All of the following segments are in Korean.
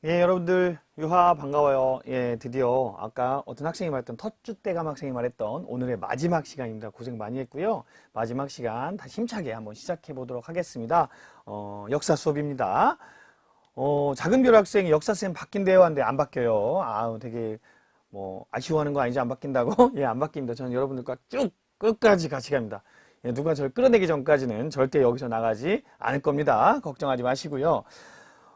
예, 여러분들 유하 반가워요. 예, 드디어 아까 어떤 학생이 말했던 터줏대감 학생이 말했던 오늘의 마지막 시간입니다. 고생 많이 했고요. 마지막 시간 다시 힘차게 한번 시작해 보도록 하겠습니다. 역사 수업입니다. 작은 별 학생이 역사쌤 바뀐대요 하는데 안 바뀌어요. 아우, 되게 아쉬워하는 거 아니죠? 안 바뀐다고? 예, 안 바뀝니다. 저는 여러분들과 쭉 끝까지 같이 갑니다. 예, 누가 저를 끌어내기 전까지는 절대 여기서 나가지 않을 겁니다. 걱정하지 마시고요.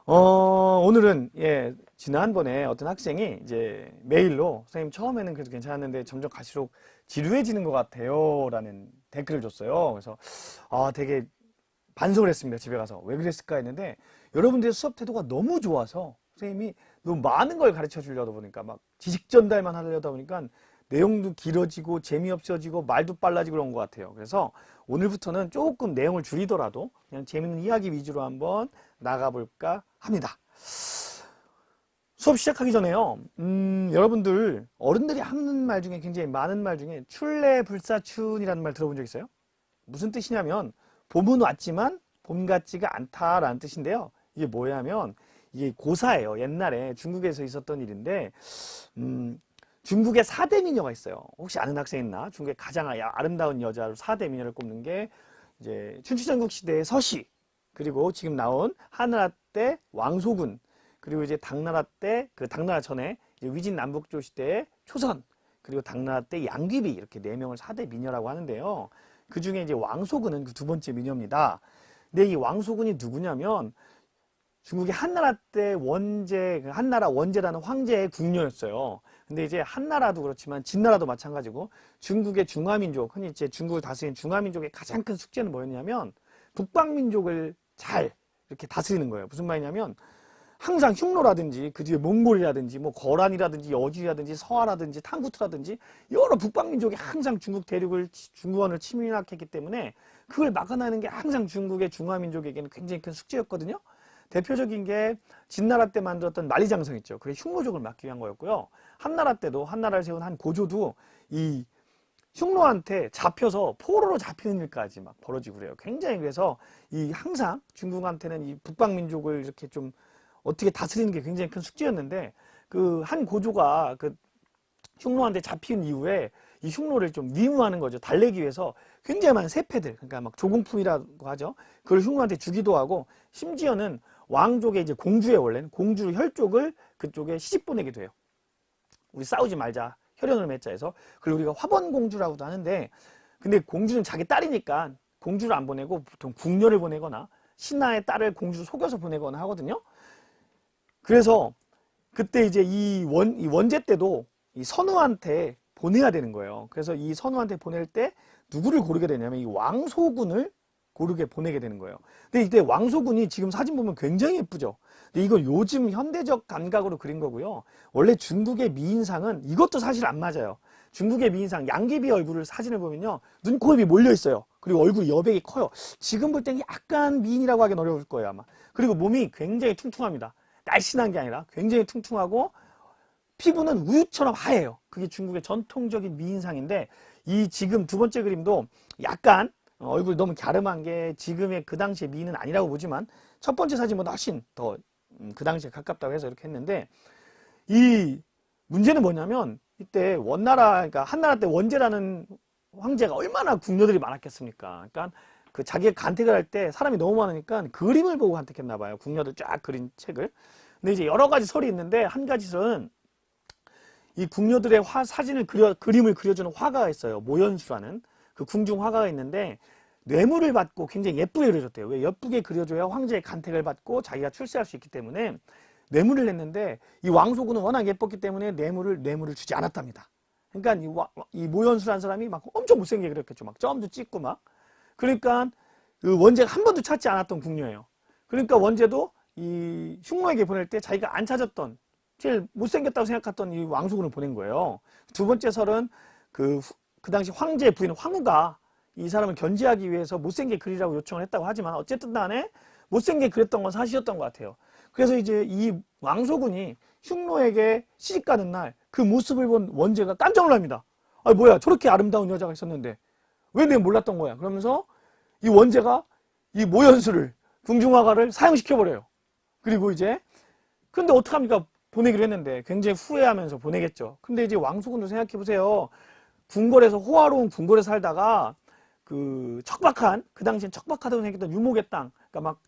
오늘은, 예, 지난번에 어떤 학생이 이제 메일로 선생님 처음에는 그래도 괜찮았는데 점점 갈수록 지루해지는 것 같아요. 라는 댓글을 줬어요. 그래서, 되게 반성을 했습니다. 집에 가서. 왜 그랬을까 했는데 여러분들의 수업 태도가 너무 좋아서 선생님이 너무 많은 걸 가르쳐 주려다 보니까 막 지식 전달만 하려다 보니까 내용도 길어지고 재미없어지고 말도 빨라지고 그런 것 같아요. 그래서 오늘부터는 조금 내용을 줄이더라도 그냥 재밌는 이야기 위주로 한번 나가볼까 합니다. 수업 시작하기 전에요. 여러분들 어른들이 하는 말 중에 굉장히 많은 말 중에 출래불사춘이라는 말 들어본 적 있어요? 무슨 뜻이냐면 봄은 왔지만 봄 같지가 않다라는 뜻인데요. 이게 뭐냐면 이게 고사예요. 옛날에 중국에서 있었던 일인데 중국의 4대 미녀가 있어요. 혹시 아는 학생 있나? 중국의 가장 아름다운 여자로 4대 미녀를 꼽는 게 이제 춘추전국 시대의 서씨, 그리고 지금 나온 한나라 때 왕소군, 그리고 이제 당나라 때 그 당나라 전에 이제 위진 남북조 시대의 초선, 그리고 당나라 때 양귀비, 이렇게 4명을 4대 미녀라고 하는데요. 그 중에 이제 왕소군은 그 두 번째 미녀입니다. 근데 이 왕소군이 누구냐면 중국의 한나라 때 한나라 원제라는 황제의 궁녀였어요. 근데 이제 한나라도 그렇지만 진나라도 마찬가지고 중국의 중화민족, 흔히 이제 중국을 다스리는 중화민족의 가장 큰 숙제는 뭐였냐면 북방민족을 잘 이렇게 다스리는 거예요. 무슨 말이냐면 항상 흉노라든지 그 뒤에 몽골이라든지 뭐 거란이라든지 여주라든지 서하라든지 탕구트라든지 여러 북방민족이 항상 중국 대륙을 중원을 침략했기 때문에 그걸 막아내는 게 항상 중국의 중화민족에게는 굉장히 큰 숙제였거든요. 대표적인 게 진나라 때 만들었던 만리장성 있죠. 그게 흉노족을 막기 위한 거였고요. 한나라 때도 한나라를 세운 한 고조도 이 흉노한테 잡혀서 포로로 잡히는 일까지 막 벌어지고 그래요. 굉장히 그래서 이 항상 중국한테는 이 북방민족을 이렇게 좀 어떻게 다스리는 게 굉장히 큰 숙제였는데 그 한 고조가 그 흉노한테 잡힌 이후에 이 흉노를 좀 위무하는 거죠. 달래기 위해서 굉장히 많은 세패들, 그러니까 막 조공품이라고 하죠. 그걸 흉노한테 주기도 하고 심지어는 왕족의 이제 공주의 원래는 공주 혈족을 그쪽에 시집 보내기도 해요. 우리 싸우지 말자, 혈연을 맺자 해서. 그리고 우리가 화번공주라고도 하는데 근데 공주는 자기 딸이니까 공주를 안 보내고 보통 궁녀를 보내거나 신하의 딸을 공주로 속여서 보내거나 하거든요. 그래서 그때 이제 이 원제 때도 이 선우한테 보내야 되는 거예요. 그래서 이 선우한테 보낼 때 누구를 고르게 되냐면 이 왕소군을 고르게 보내게 되는 거예요. 근데 이때 왕소군이 지금 사진 보면 굉장히 예쁘죠. 근데 이건 요즘 현대적 감각으로 그린 거고요. 원래 중국의 미인상은 이것도 사실 안 맞아요. 중국의 미인상 양귀비 얼굴을 사진을 보면요. 눈, 코, 입이 몰려 있어요. 그리고 얼굴 여백이 커요. 지금 볼 때는 약간 미인이라고 하긴 어려울 거예요, 아마. 그리고 몸이 굉장히 퉁퉁합니다. 날씬한 게 아니라 굉장히 퉁퉁하고 피부는 우유처럼 하얘요. 그게 중국의 전통적인 미인상인데 이 지금 두 번째 그림도 약간 얼굴 너무 갸름한 게 지금의 그 당시의 미인은 아니라고 보지만 첫 번째 사진보다 훨씬 더 그 당시에 가깝다고 해서 이렇게 했는데 이 문제는 뭐냐면 이때 그러니까 한나라 때 원제라는 황제가 얼마나 궁녀들이 많았겠습니까? 그러니까 그 자기가 간택을 할 때 사람이 너무 많으니까 그림을 보고 간택했나 봐요. 궁녀들 쫙 그린 책을. 근데 이제 여러 가지 설이 있는데 한 가지 설은 이 궁녀들의 그림을 그려주는 화가가 있어요. 모연수라는 그 궁중 화가가 있는데 뇌물을 받고 굉장히 예쁘게 그려줬대요. 왜? 예쁘게 그려줘야 황제의 간택을 받고 자기가 출세할 수 있기 때문에 뇌물을 냈는데 이 왕소군은 워낙 예뻤기 때문에 뇌물을 주지 않았답니다. 그러니까 이 모연수라는 사람이 막 엄청 못생기게 그렸겠죠. 막 점도 찍고 막. 그러니까 그 원제가 한 번도 찾지 않았던 궁녀예요. 그러니까 원제도 이 흉노에게 보낼 때 자기가 안 찾았던 제일 못생겼다고 생각했던 이 왕소군을 보낸 거예요. 두 번째 설은 그 당시 황제의 부인 황후가 이 사람을 견제하기 위해서 못생게 그리라고 요청을 했다고 하지만 어쨌든 간에 못생게 그렸던 건 사실이었던 것 같아요. 그래서 이제 이 왕소군이 흉노에게 시집가는 날 그 모습을 본 원제가 깜짝 놀랍니다. 아, 뭐야, 저렇게 아름다운 여자가 있었는데 왜 내가 몰랐던 거야? 그러면서 이 원제가 이 모연수를 궁중화가를 사형시켜버려요. 그리고 이제 근데 어떡합니까? 보내기로 했는데 굉장히 후회하면서 보내겠죠. 근데 이제 왕소군도 생각해 보세요. 궁궐에서 호화로운 궁궐에 살다가 그 척박한, 그 당시엔 척박하다고 생각했던 유목의 땅, 그러니까 막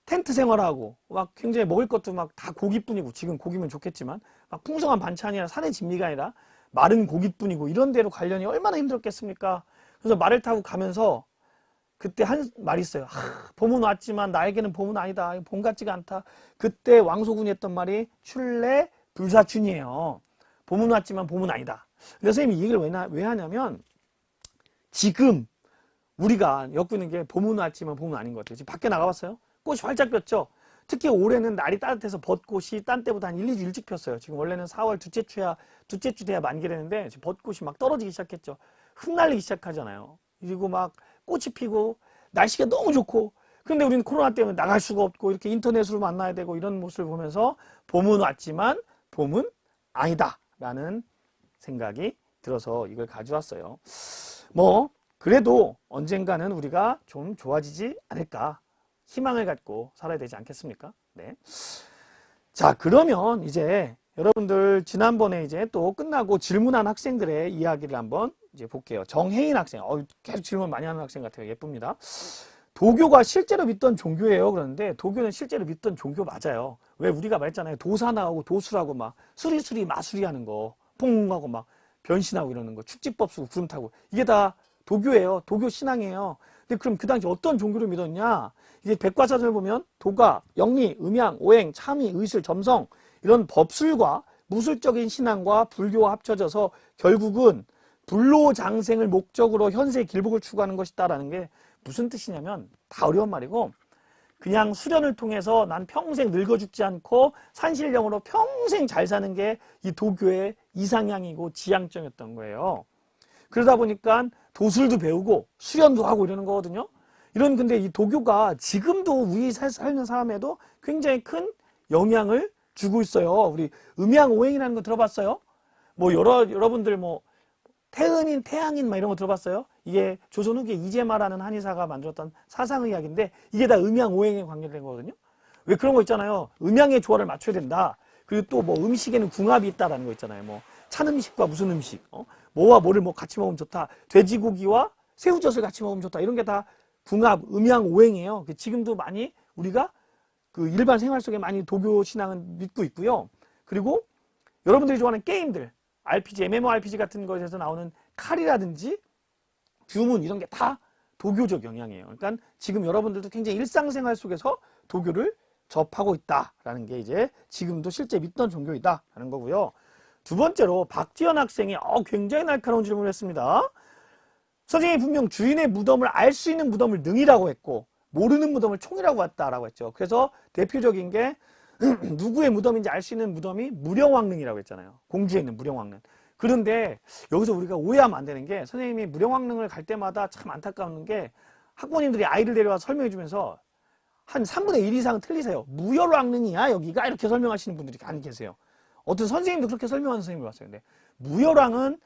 텐트 생활하고 막 굉장히 먹을 것도 막 다 고기뿐이고, 지금 고기면 좋겠지만 막 풍성한 반찬이나 산의 진미가 아니라 마른 고기뿐이고, 이런 데로 가려니 얼마나 힘들었겠습니까? 그래서 말을 타고 가면서 그때 한 말이 있어요. 봄은 왔지만 나에게는 봄은 아니다. 봄 같지가 않다. 그때 왕소군이 했던 말이 출래 불사춘이에요. 봄은 왔지만 봄은 아니다. 근데 선생님이 이 얘기를 왜 하냐면, 지금 우리가 엮고 있는 게 봄은 왔지만 봄은 아닌 것 같아요. 지금 밖에 나가봤어요? 꽃이 활짝 폈죠? 특히 올해는 날이 따뜻해서 벚꽃이 딴 때보다 한 1, 2주 일찍 폈어요. 지금 원래는 4월 둘째 주 돼야 만개되는데 지금 벚꽃이 막 떨어지기 시작했죠. 흩날리기 시작하잖아요. 그리고 막 꽃이 피고 날씨가 너무 좋고, 근데 우리는 코로나 때문에 나갈 수가 없고 이렇게 인터넷으로 만나야 되고, 이런 모습을 보면서 봄은 왔지만 봄은 아니다 라는 생각이 들어서 이걸 가져왔어요. 뭐 그래도 언젠가는 우리가 좀 좋아지지 않을까, 희망을 갖고 살아야 되지 않겠습니까? 네. 자, 그러면 이제 여러분들 지난번에 이제 또 끝나고 질문한 학생들의 이야기를 한번 이제 볼게요. 정혜인 학생, 계속 질문 많이 하는 학생 같아요. 예쁩니다. 도교가 실제로 믿던 종교예요. 그런데 도교는 실제로 믿던 종교 맞아요. 왜? 우리가 말했잖아요. 도사 나오고 도수라고 막 수리수리 마수리 하는 거, 퐁하고 막 변신하고 이러는 거, 축지법 쓰고 구름 타고, 이게 다 도교예요. 도교 신앙이에요. 근데 그럼 그 당시 어떤 종교를 믿었냐? 이게 백과사전을 보면 도가, 영리, 음양, 오행, 참의, 의술, 점성, 이런 법술과 무술적인 신앙과 불교가 합쳐져서 결국은 불로장생을 목적으로 현세의 길복을 추구하는 것이다라는 게 무슨 뜻이냐면, 다 어려운 말이고, 그냥 수련을 통해서 난 평생 늙어 죽지 않고 산신령으로 평생 잘 사는 게 이 도교의 이상향이고 지향점이었던 거예요. 그러다 보니까 도술도 배우고 수련도 하고 이러는 거거든요. 근데 이 도교가 지금도 우리 살는 사람에도 굉장히 큰 영향을 주고 있어요. 우리 음양오행이라는 거 들어봤어요? 뭐 여러분들 뭐 태음인, 태양인 막 이런 거 들어봤어요? 이게 조선 후기에 이재마라는 한의사가 만들었던 사상의학인데, 이게 다 음양오행에 관계된 거거든요. 왜 그런 거 있잖아요. 음양의 조화를 맞춰야 된다. 그리고 또 뭐 음식에는 궁합이 있다라는 거 있잖아요. 뭐 찬 음식과 무슨 음식, 뭐와 뭐를 뭐 같이 먹으면 좋다. 돼지고기와 새우젓을 같이 먹으면 좋다. 이런 게 다 궁합, 음양오행이에요. 지금도 많이 우리가 그 일반 생활 속에 많이 도교 신앙은 믿고 있고요. 그리고 여러분들이 좋아하는 게임들, RPG, MMORPG 같은 것에서 나오는 칼이라든지 주문, 이런 게 다 도교적 영향이에요. 그러니까 지금 여러분들도 굉장히 일상생활 속에서 도교를 접하고 있다라는 게 이제 지금도 실제 믿던 종교이다라는 거고요. 두 번째로 박지현 학생이 굉장히 날카로운 질문을 했습니다. 선생님이 분명 주인의 무덤을 알 수 있는 무덤을 능이라고 했고 모르는 무덤을 총이라고 했다라고 했죠. 그래서 대표적인 게 누구의 무덤인지 알 수 있는 무덤이 무령왕릉이라고 했잖아요. 공주에 있는 무령왕릉. 그런데 여기서 우리가 오해하면 안 되는 게, 선생님이 무령왕릉을 갈 때마다 참 안타까운 게 학부모님들이 아이를 데려와서 설명해 주면서 한 3분의 1 이상 틀리세요. 무열왕릉이야 여기가, 이렇게 설명하시는 분들이 많이 계세요. 어떤 선생님도 그렇게 설명하는 선생님을 봤어요. 근데 무열왕은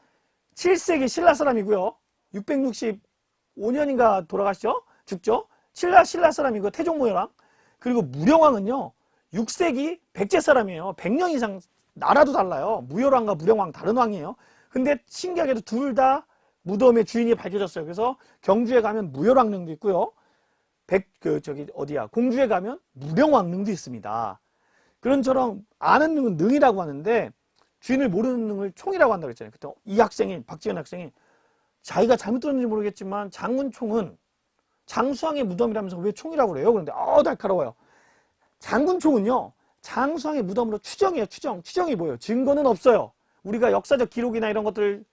7세기 신라 사람이고요. 665년인가 돌아가시죠? 죽죠? 신라 사람이고 태종무열왕. 그리고 무령왕은요 6세기 백제 사람이에요. 100년 이상, 나라도 달라요. 무열왕과 무령왕 다른 왕이에요. 근데 신기하게도 둘 다 무덤의 주인이 밝혀졌어요. 그래서 경주에 가면 무열왕릉도 있고요. 공주에 가면 무령왕릉도 있습니다. 그런처럼 아는 능은 능이라고 하는데 주인을 모르는 능을 총이라고 한다고 했잖아요. 그때 이 학생이, 박지현 학생이 자기가 잘못 들었는지 모르겠지만 장군총은 장수왕의 무덤이라면서 왜 총이라고 그래요? 그런데 날카로워요. 장군총은요 장수왕의 무덤으로 추정이에요. 추정이 뭐예요? 증거는 없어요. 우리가 역사적 기록이나 이런 것들을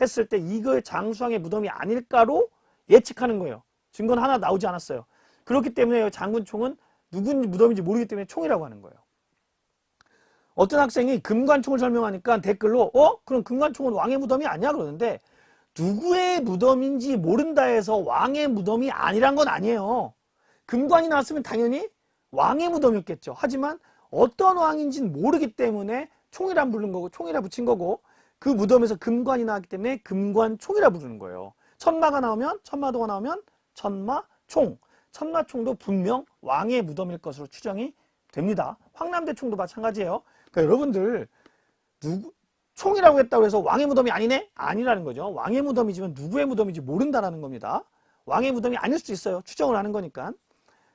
했을 때 이거 장수왕의 무덤이 아닐까로 예측하는 거예요. 증거는 하나 나오지 않았어요. 그렇기 때문에 장군총은 누구 무덤인지 모르기 때문에 총이라고 하는 거예요. 어떤 학생이 금관총을 설명하니까 댓글로 그럼 금관총은 왕의 무덤이 아니야? 그러는데 누구의 무덤인지 모른다 해서 왕의 무덤이 아니란 건 아니에요. 금관이 나왔으면 당연히 왕의 무덤이었겠죠. 하지만 어떤 왕인지는 모르기 때문에 총이라 부른 거고, 총이라 붙인 거고, 그 무덤에서 금관이 나왔기 때문에 금관총이라 부르는 거예요. 천마도가 나오면 천마총. 천마총도 분명 왕의 무덤일 것으로 추정이 됩니다. 황남대총도 마찬가지예요. 그러니까 여러분들 총이라고 했다고 해서 왕의 무덤이 아니네? 아니라는 거죠. 왕의 무덤이지만 누구의 무덤인지 모른다라는 겁니다. 왕의 무덤이 아닐 수도 있어요. 추정을 하는 거니까.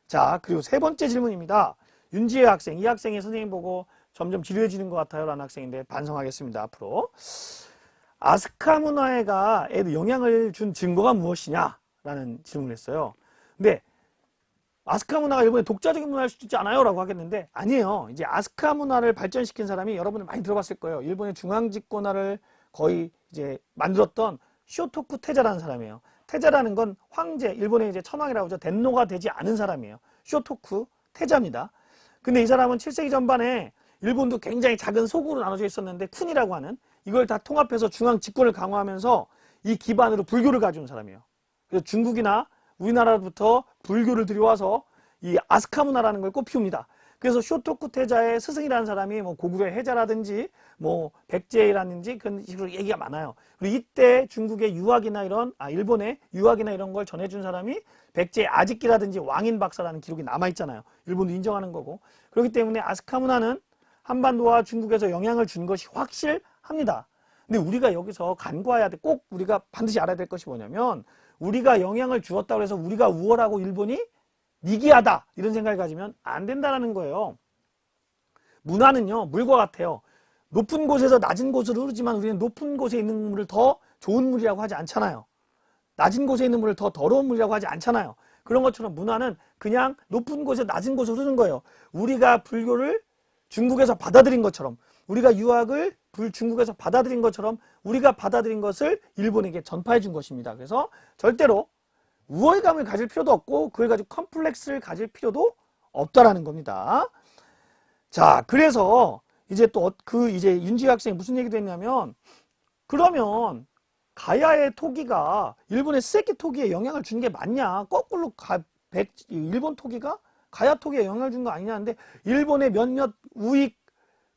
자, 그리고 세 번째 질문입니다. 윤지혜 학생, 이 학생이 선생님 보고 점점 지루해지는 것 같아요 라는 학생인데 반성하겠습니다. 앞으로 아스카 문화가 영향을 준 증거가 무엇이냐 라는 질문을 했어요. 근데 아스카 문화가 일본의 독자적인 문화일 수도 있지 않아요? 라고 하겠는데 아니에요. 이제 아스카 문화를 발전시킨 사람이 여러분들 많이 들어봤을 거예요. 일본의 중앙집권화를 거의 이제 만들었던 쇼토쿠 태자라는 사람이에요. 태자라는 건 황제, 일본의 이제 천황이라고 하죠. 덴노가 되지 않은 사람이에요. 쇼토쿠 태자입니다. 근데 이 사람은 7세기 전반에 일본도 굉장히 작은 소국으로 나눠져 있었는데 쿤이라고 하는 이걸 다 통합해서 중앙 집권을 강화하면서 이 기반으로 불교를 가져온 사람이에요. 그래서 중국이나 우리나라부터 불교를 들여와서 이 아스카 문화라는 걸 꽃피웁니다. 그래서 쇼토쿠 태자의 스승이라는 사람이 뭐 고구려 해자라든지 뭐 백제라든지 그런 식으로 얘기가 많아요. 그리고 이때 중국의 유학이나 이런 일본의 유학이나 이런 걸 전해준 사람이 백제 아직기라든지 왕인 박사라는 기록이 남아 있잖아요. 일본도 인정하는 거고. 그렇기 때문에 아스카 문화는 한반도와 중국에서 영향을 준 것이 확실합니다. 근데 우리가 여기서 간과해야 돼. 꼭 우리가 반드시 알아야 될 것이 뭐냐면 우리가 영향을 주었다고 해서 우리가 우월하고 일본이 미개하다 이런 생각을 가지면 안 된다는 거예요. 문화는요 물과 같아요. 높은 곳에서 낮은 곳으로 흐르지만 우리는 높은 곳에 있는 물을 더 좋은 물이라고 하지 않잖아요. 낮은 곳에 있는 물을 더 더러운 물이라고 하지 않잖아요. 그런 것처럼 문화는 그냥 높은 곳에서 낮은 곳으로 흐르는 거예요. 우리가 불교를 중국에서 받아들인 것처럼 우리가 유학을 중국에서 받아들인 것처럼 우리가 받아들인 것을 일본에게 전파해 준 것입니다. 그래서 절대로 우월감을 가질 필요도 없고 그걸 가지고 컴플렉스를 가질 필요도 없다라는 겁니다. 자, 그래서 이제 또 이제 윤지혜 학생이 무슨 얘기도 했냐면 그러면 가야의 토기가 일본의 스세키 토기에 영향을 준 게 맞냐? 거꾸로 일본 토기가 가야 토기에 영향을 준 거 아니냐는데 일본의 몇몇 우익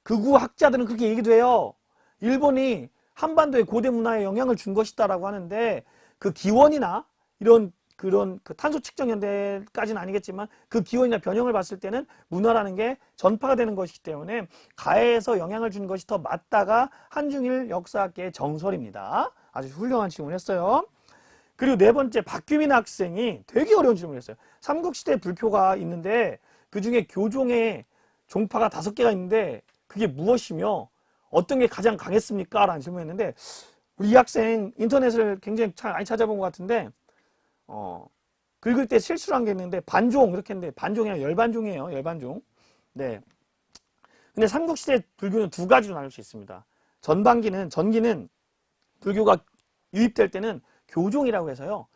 극우 학자들은 그렇게 얘기도 해요. 일본이 한반도의 고대 문화에 영향을 준 것이다라고 하는데 그 기원이나 그런 탄소 측정 현대까지는 아니겠지만 그 기원이나 변형을 봤을 때는 문화라는 게 전파가 되는 것이기 때문에 가해에서 영향을 준 것이 더 맞다가 한중일 역사학계의 정설입니다. 아주 훌륭한 질문을 했어요. 그리고 네 번째 박규민 학생이 되게 어려운 질문을 했어요. 삼국시대 불교가 있는데 그중에 교종의 종파가 5개가 있는데 그게 무엇이며 어떤 게 가장 강했습니까? 라는 질문을 했는데 우리 이 학생 인터넷을 굉장히 많이 찾아본 것 같은데 긁을 때 실수를 한 게 있는데 반종 이렇게 했는데 반종이 아니라 열반종이에요. 열반종. 네. 근데 삼국시대 불교는 2가지로 나눌 수 있습니다. 전기는 불교가 유입될 때는 교종이라고 해서요.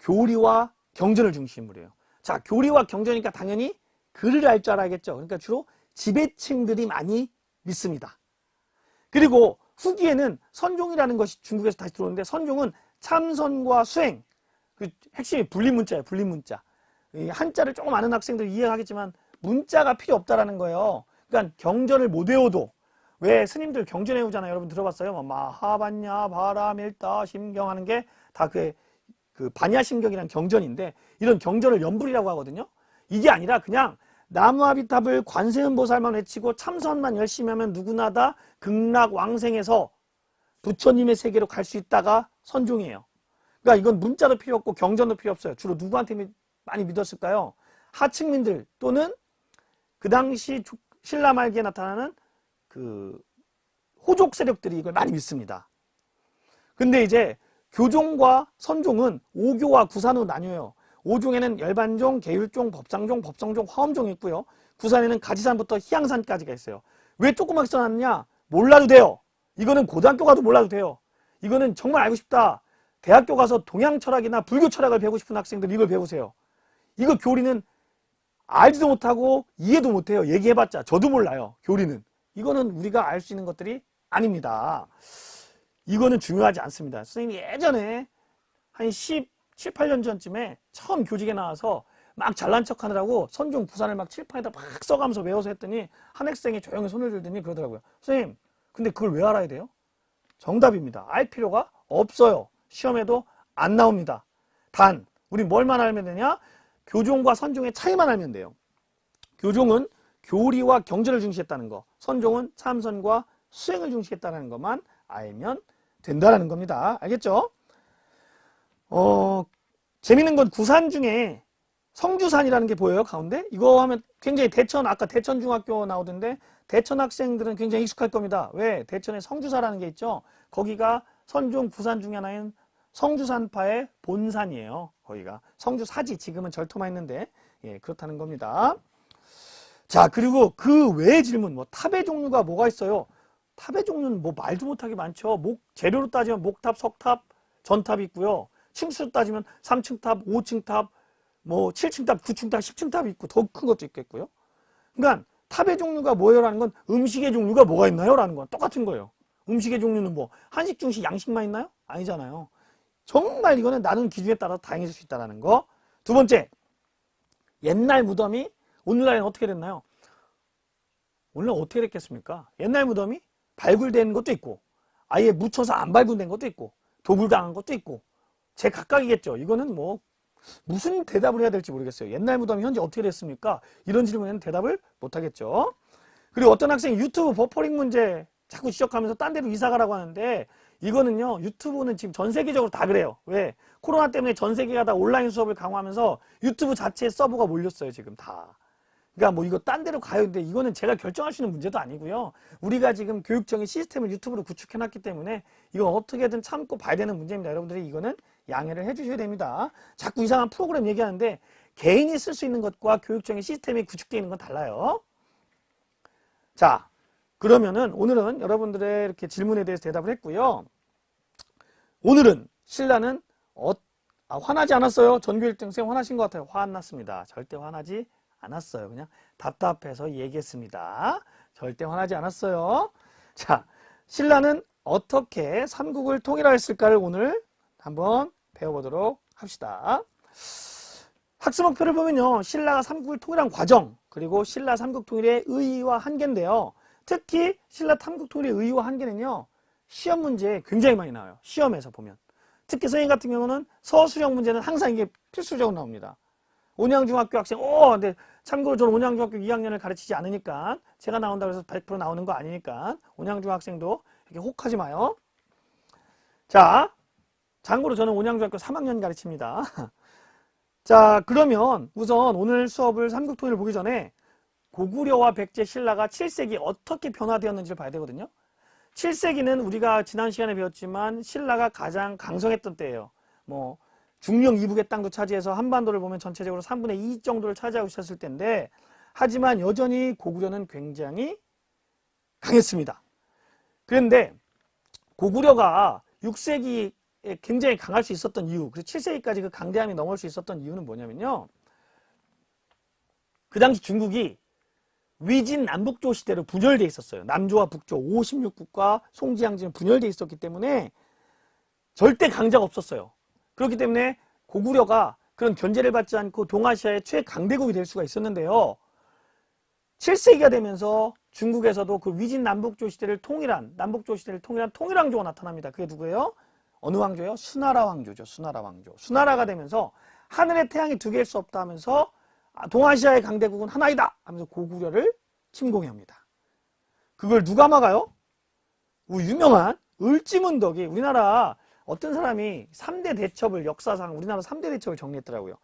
교리와 경전을 중심으로 해요. 자, 교리와 경전이니까 당연히 글을 알 줄 알아야겠죠. 그러니까 주로 지배층들이 많이 믿습니다. 그리고 후기에는 선종이라는 것이 중국에서 다시 들어오는데 선종은 참선과 수행, 그 핵심이 분리문자예요. 분리문자. 한자를 조금 아는 학생들 이해하겠지만 문자가 필요 없다라는 거예요. 그러니까 경전을 못 외워도 왜 스님들 경전 외우잖아요. 여러분 들어봤어요? 마하반야 바라밀다 심경 하는 게 다 그 반야심경이라는 경전인데 이런 경전을 연불이라고 하거든요. 이게 아니라 그냥 나무아비탑을 관세음보살만 외치고 참선만 열심히 하면 누구나 다 극락왕생에서 부처님의 세계로 갈 수 있다가 선종이에요. 그러니까 이건 문자도 필요 없고 경전도 필요 없어요. 주로 누구한테 많이 믿었을까요? 하층민들 또는 그 당시 신라 말기에 나타나는 그 호족 세력들이 이걸 많이 믿습니다. 근데 이제 교종과 선종은 오교와 구산으로 나뉘어요. 오종에는 열반종, 계율종, 법상종, 법성종, 화엄종이 있고요. 구산에는 가지산부터 희양산까지가 있어요. 왜 조그맣게 써놨느냐? 몰라도 돼요. 이거는 고등학교 가도 몰라도 돼요. 이거는 정말 알고 싶다. 대학교 가서 동양 철학이나 불교 철학을 배우고 싶은 학생들 이걸 배우세요. 이거 교리는 알지도 못하고 이해도 못해요. 얘기해봤자 저도 몰라요. 교리는. 이거는 우리가 알 수 있는 것들이 아닙니다. 이거는 중요하지 않습니다. 선생님이 예전에 한 7, 8년 전쯤에 처음 교직에 나와서 막 잘난 척 하느라고 선종 부산을 막 칠판에다 막 써가면서 외워서 했더니 한 학생이 조용히 손을 들더니 그러더라고요. 선생님, 근데 그걸 왜 알아야 돼요? 정답입니다. 알 필요가 없어요. 시험에도 안 나옵니다. 단, 우리 뭘만 알면 되냐? 교종과 선종의 차이만 알면 돼요. 교종은 교리와 경전을 중시했다는 거, 선종은 참선과 수행을 중시했다는 것만 알면 된다는 겁니다. 알겠죠? 재밌는 건 구산 중에 성주산이라는 게 보여요, 가운데? 이거 하면 굉장히 아까 대천중학교 나오던데, 대천 학생들은 굉장히 익숙할 겁니다. 왜? 대천에 성주사라는 게 있죠? 거기가 선종 구산 중에 하나인 성주산파의 본산이에요. 거기가. 성주사지, 지금은 절토만 있는데, 예, 그렇다는 겁니다. 자, 그리고 그 외의 질문, 탑의 종류가 뭐가 있어요? 탑의 종류는 말도 못하게 많죠. 재료로 따지면 목탑, 석탑, 전탑이 있고요. 층수로 따지면 3층 탑, 5층 탑, 7층 탑, 9층 탑, 10층 탑이 있고 더 큰 것도 있겠고요. 그러니까 탑의 종류가 뭐예요? 라는 건 음식의 종류가 뭐가 있나요? 라는 건 똑같은 거예요. 음식의 종류는 한식, 중식, 양식만 있나요? 아니잖아요. 정말 이거는 나눈 기준에 따라 다양해질 수 있다는 거. 두 번째, 옛날 무덤이 오늘날에는 어떻게 됐나요? 오늘날 어떻게 됐겠습니까? 옛날 무덤이 발굴된 것도 있고 아예 묻혀서 안 발굴된 것도 있고 도굴당한 것도 있고 제각각이겠죠. 이거는 무슨 대답을 해야 될지 모르겠어요. 옛날 무덤이 현재 어떻게 됐습니까? 이런 질문에는 대답을 못하겠죠. 그리고 어떤 학생이 유튜브 버퍼링 문제 자꾸 지적하면서 딴 데로 이사 가라고 하는데, 이거는요, 유튜브는 지금 전 세계적으로 다 그래요. 왜? 코로나 때문에 전 세계가 다 온라인 수업을 강화하면서 유튜브 자체에 서버가 몰렸어요, 지금 다. 그러니까 이거 딴 데로 가야 되는데, 이거는 제가 결정할 수 있는 문제도 아니고요. 우리가 지금 교육청의 시스템을 유튜브로 구축해놨기 때문에 이건 어떻게든 참고 봐야 되는 문제입니다. 여러분들이 이거는 양해를 해주셔야 됩니다. 자꾸 이상한 프로그램 얘기하는데 개인이 쓸 수 있는 것과 교육청의 시스템이 구축되어 있는 건 달라요. 자, 그러면은 오늘은 여러분들의 이렇게 질문에 대해서 대답을 했고요. 오늘은 신라는 화나지 않았어요? 전교 1등생 화나신 것 같아요. 화 안 났습니다. 절대 화나지 않았어요. 그냥 답답해서 얘기했습니다. 절대 화나지 않았어요. 자, 신라는 어떻게 삼국을 통일하였을까를 오늘 한번 배워보도록 합시다. 학습 목표를 보면요, 신라가 삼국을 통일한 과정, 그리고 신라 삼국 통일의 의의와 한계인데요. 특히 신라 삼국 통일의 의의와 한계는요, 시험 문제에 굉장히 많이 나와요. 시험에서 보면. 특히 선생님 같은 경우는 서술형 문제는 항상 이게 필수적으로 나옵니다. 온양중학교 학생, 근데 참고로 저는 온양중학교 2학년을 가르치지 않으니까, 제가 나온다고 해서 100% 나오는 거 아니니까 온양중학생도 이렇게 혹하지 마요. 자, 참고로 저는 온양중학교 3학년 가르칩니다. 자, 그러면 우선 오늘 수업을 삼국통일을 보기 전에 고구려와 백제, 신라가 7세기 어떻게 변화되었는지를 봐야 되거든요. 7세기는 우리가 지난 시간에 배웠지만 신라가 가장 강성했던 때예요. 중령 이북의 땅도 차지해서 한반도를 보면 전체적으로 3분의 2 정도를 차지하고 있었을 때인데, 하지만 여전히 고구려는 굉장히 강했습니다. 그런데 고구려가 6세기에 굉장히 강할 수 있었던 이유, 그래서 7세기까지 그 강대함이 넘을 수 있었던 이유는 뭐냐면요, 그 당시 중국이 위진 남북조 시대로 분열되어 있었어요. 남조와 북조 56국과 송지향지는 분열되어 있었기 때문에 절대 강자가 없었어요. 그렇기 때문에 고구려가 그런 견제를 받지 않고 동아시아의 최강대국이 될 수가 있었는데요. 7세기가 되면서 중국에서도 그 위진 남북조 시대를 통일한 통일왕조가 나타납니다. 그게 누구예요? 어느 왕조예요? 수나라 왕조죠. 수나라 왕조. 수나라가 되면서 하늘의 태양이 두 개일 수 없다 하면서 동아시아의 강대국은 하나이다 하면서 고구려를 침공해 옵니다. 그걸 누가 막아요? 유명한 을지문덕이, 우리나라 어떤 사람이 3대 대첩을, 역사상 우리나라 3대 대첩을 정리했더라고요.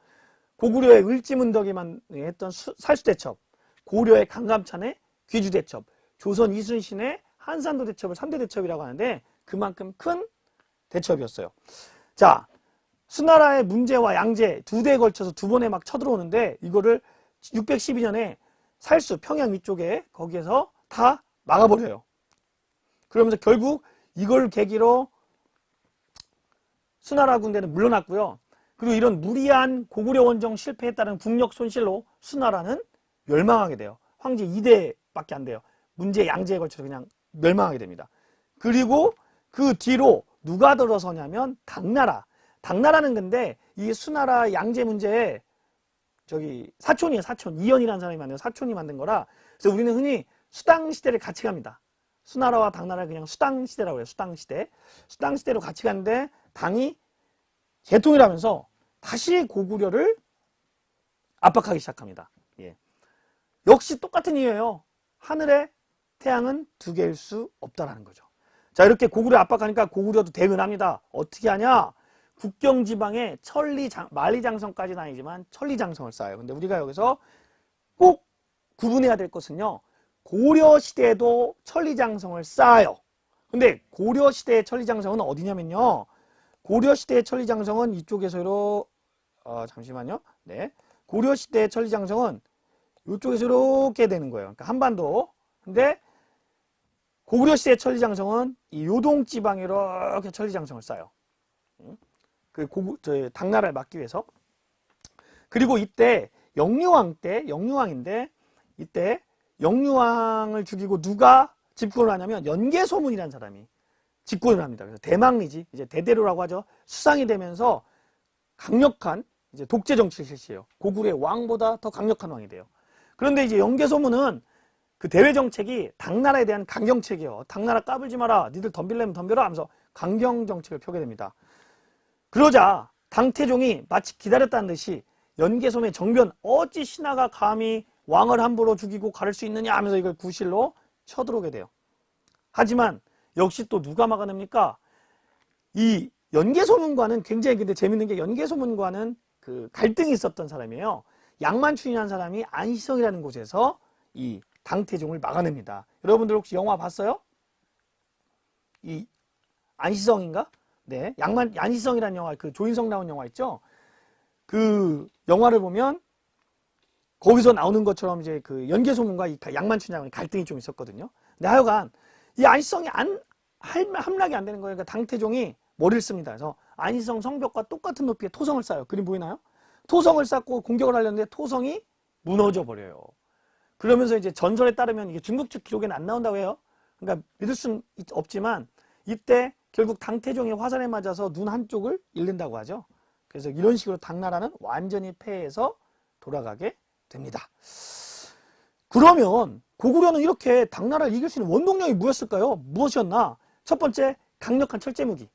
고구려의 을지문덕이만 했던 살수대첩, 고려의 강감찬의 귀주대첩, 조선 이순신의 한산도 대첩을 3대 대첩이라고 하는데 그만큼 큰 대첩이었어요. 자, 수나라의 문제와 양제 두 대에 걸쳐서 두 번에 막 쳐들어오는데, 이거를 612년에 살수, 평양 위쪽에 거기에서 다 막아버려요. 그러면서 결국 이걸 계기로 수나라 군대는 물러났고요. 그리고 이런 무리한 고구려 원정 실패에 따른 국력 손실로 수나라는 멸망하게 돼요. 황제 2대밖에 안 돼요. 문제, 양제에 걸쳐서 그냥 멸망하게 됩니다. 그리고 그 뒤로 누가 들어서냐면 당나라. 당나라는 근데 이 수나라 양제 문제에 사촌이에요. 사촌. 이연이라는 사람이 만든, 사촌이 만든 거라. 그래서 우리는 흔히 수당시대를 같이 갑니다. 수나라와 당나라를 그냥 수당시대라고 해요. 수당시대. 수당시대로 같이 가는데 당이 개통을 하면서 다시 고구려를 압박하기 시작합니다. 예. 역시 똑같은 이유예요. 하늘에 태양은 두 개일 수 없다라는 거죠. 자, 이렇게 고구려 압박하니까 고구려도 대응합니다. 어떻게 하냐? 국경지방에 만리장성까지는 아니지만 천리장성을 쌓아요. 근데 우리가 여기서 꼭 구분해야 될 것은요. 고려시대에도 천리장성을 쌓아요. 근데 고려시대의 천리장성은 어디냐면요. 고려시대의 천리장성은 이쪽에서 잠시만요. 네, 고려시대의 천리장성은 이쪽에서 이렇게 되는 거예요. 그러니까 한반도. 근데 고구려시대의 천리장성은 이 요동지방에 이렇게 천리장성을 쌓아요. 당나라를 막기 위해서. 그리고 이때 영유왕인데 이때 영유왕을 죽이고 누가 집권을 하냐면 연개소문이라는 사람이 집권을 합니다. 그래서 대망리지, 이제 대대로라고 하죠. 수상이 되면서 강력한 이제 독재 정치를 실시해요. 고구려의 왕보다 더 강력한 왕이 돼요. 그런데 이제 연개소문은 그 대외 정책이 당나라에 대한 강경책이에요. 당나라 까불지 마라. 니들 덤빌려면 덤벼라 하면서 강경 정책을 펴게 됩니다. 그러자 당태종이 마치 기다렸다는 듯이 연개소문의 정변, 어찌 신하가 감히 왕을 함부로 죽이고 가를 수 있느냐 하면서 이걸 구실로 쳐들어오게 돼요. 하지만 역시 또 누가 막아냅니까? 이 연개소문과는 굉장히 근데 재밌는 게 연개소문과는 그 갈등이 있었던 사람이에요. 양만춘이라는 사람이 안시성이라는 곳에서 이 당태종을 막아냅니다. 여러분들 혹시 영화 봤어요? 이 안시성인가? 네, 안시성이라는 영화, 그 조인성 나온 영화 있죠? 그 영화를 보면 거기서 나오는 것처럼 이제 그 연개소문과 이 양만춘이랑 갈등이 좀 있었거든요. 근데 하여간 이 안시성이 함락이 안 되는 거예요. 그러니까 당태종이 머리를 씁니다. 그래서 안시성 성벽과 똑같은 높이의 토성을 쌓아요. 그림 보이나요? 토성을 쌓고 공격을 하려는데 토성이 무너져 버려요. 그러면서 이제 전설에 따르면 이게 중국 측 기록에는 안 나온다고 해요. 그러니까 믿을 수는 없지만 이때 결국 당태종의 화살에 맞아서 눈 한쪽을 잃는다고 하죠. 그래서 이런 식으로 당나라는 완전히 패해서 돌아가게 됩니다. 그러면 고구려는 이렇게 당나라를 이길 수 있는 원동력이 무엇일까요? 무엇이었나? 첫 번째, 강력한 철제무기.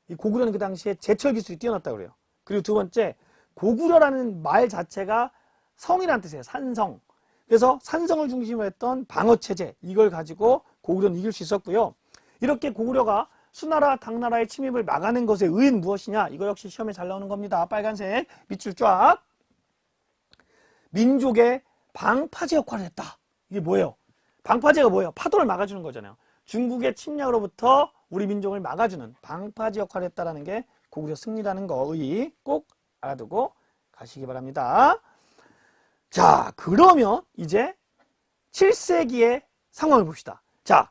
이 고구려는 그 당시에 제철 기술이 뛰어났다고 그래요. 그리고 두 번째, 고구려라는 말 자체가 성이라는 뜻이에요. 산성. 그래서 산성을 중심으로 했던 방어체제, 이걸 가지고 고구려는 이길 수 있었고요. 이렇게 고구려가 수나라, 당나라의 침입을 막아낸 것의 의의는 무엇이냐? 이거 역시 시험에 잘 나오는 겁니다. 빨간색 밑줄 쫙. 민족의 방파제 역할을 했다. 이게 뭐예요? 방파제가 뭐예요? 파도를 막아주는 거잖아요. 중국의 침략으로부터 우리 민족을 막아주는 방파제 역할을 했다라는 게 고구려 승리라는 거 의의 꼭 알아두고 가시기 바랍니다. 자, 그러면 이제 7세기의 상황을 봅시다. 자,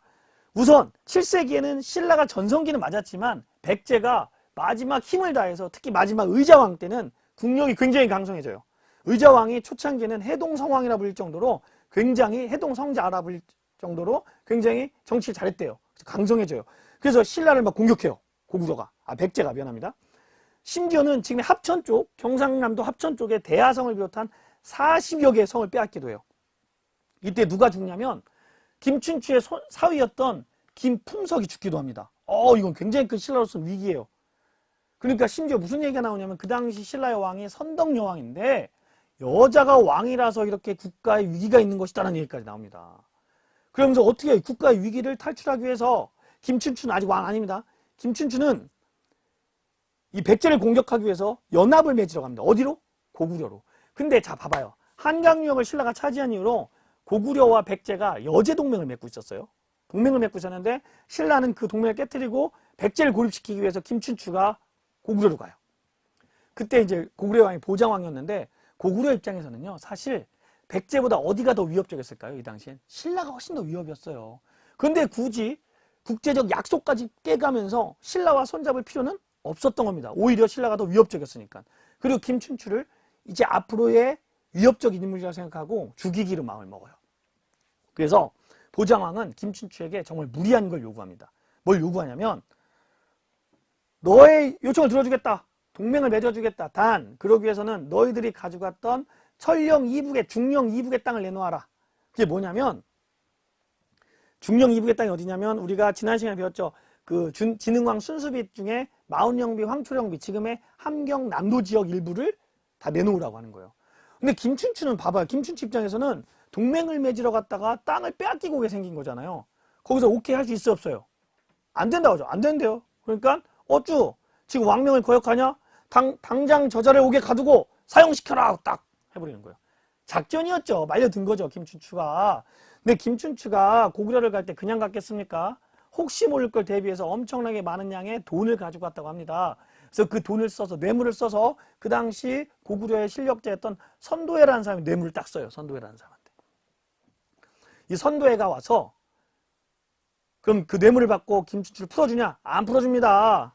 우선 7세기에는 신라가 전성기는 맞았지만 백제가 마지막 힘을 다해서 특히 마지막 의자왕 때는 국력이 굉장히 강성해져요. 의자왕이 초창기에는 해동성왕이라 불릴 정도로 굉장히 해동성자라 불릴 정도로 굉장히 정치를 잘했대요. 강성해져요. 그래서 신라를 막 공격해요. 고구려가. 백제가 미안합니다. 심지어는 지금 합천 쪽, 경상남도 합천 쪽에 대하성을 비롯한 40여 개의 성을 빼앗기도 해요. 이때 누가 죽냐면 김춘추의 사위였던 김품석이 죽기도 합니다. 이건 굉장히 큰 신라로서는 위기예요. 그러니까 심지어 무슨 얘기가 나오냐면 그 당시 신라의 왕이 선덕여왕인데 여자가 왕이라서 이렇게 국가에 위기가 있는 것이다라는 얘기까지 나옵니다. 그러면서 어떻게 국가의 위기를 탈출하기 위해서 김춘추는 아직 왕 아닙니다. 김춘추는 이 백제를 공격하기 위해서 연합을 맺으러 갑니다. 어디로? 고구려로. 근데 자 봐봐요. 한강유역을 신라가 차지한 이후로 고구려와 백제가 여제 동맹을 맺고 있었어요. 동맹을 맺고 있었는데 신라는 그 동맹을 깨뜨리고 백제를 고립시키기 위해서 김춘추가 고구려로 가요. 그때 이제 고구려 왕이 보장왕이었는데 고구려 입장에서는요. 사실 백제보다 어디가 더 위협적이었을까요? 이 당시엔 신라가 훨씬 더 위협이었어요. 그런데 굳이 국제적 약속까지 깨가면서 신라와 손잡을 필요는 없었던 겁니다. 오히려 신라가 더 위협적이었으니까. 그리고 김춘추를 이제 앞으로의 위협적인 인물이라고 생각하고 죽이기로 마음을 먹어요. 그래서 보장왕은 김춘추에게 정말 무리한 걸 요구합니다. 뭘 요구하냐면 너의 요청을 들어주겠다. 동맹을 맺어주겠다. 단 그러기 위해서는 너희들이 가져갔던 천령 이북의 중령 이북의 땅을 내놓아라. 그게 뭐냐면 중령 이북의 땅이 어디냐면 우리가 지난 시간에 배웠죠. 그 진흥왕 순수비 중에 마운영비, 황초령비 지금의 함경 남도 지역 일부를 다 내놓으라고 하는 거예요. 근데 김춘추는 봐봐요. 김춘추 입장에서는 동맹을 맺으러 갔다가 땅을 빼앗기고 오게 생긴 거잖아요. 거기서 오케이 할 수 있어요, 없어요? 안 된다고 하죠. 안 된대요. 그러니까 어쭈 지금 왕명을 거역하냐? 당장 저 자리에 오게 가두고 사형시켜라 딱 해버리는 거예요. 작전이었죠. 말려든 거죠, 김춘추가. 근데 김춘추가 고구려를 갈 때 그냥 갔겠습니까? 혹시 모를 걸 대비해서 엄청나게 많은 양의 돈을 가지고 갔다고 합니다. 그래서 그 돈을 써서, 뇌물을 써서 그 당시 고구려의 실력자였던 선도회라는 사람이 뇌물을 딱 써요. 선도회라는 사람한테. 이 선도회가 와서 그럼 그 뇌물을 받고 김춘추를 풀어주냐? 안 풀어줍니다.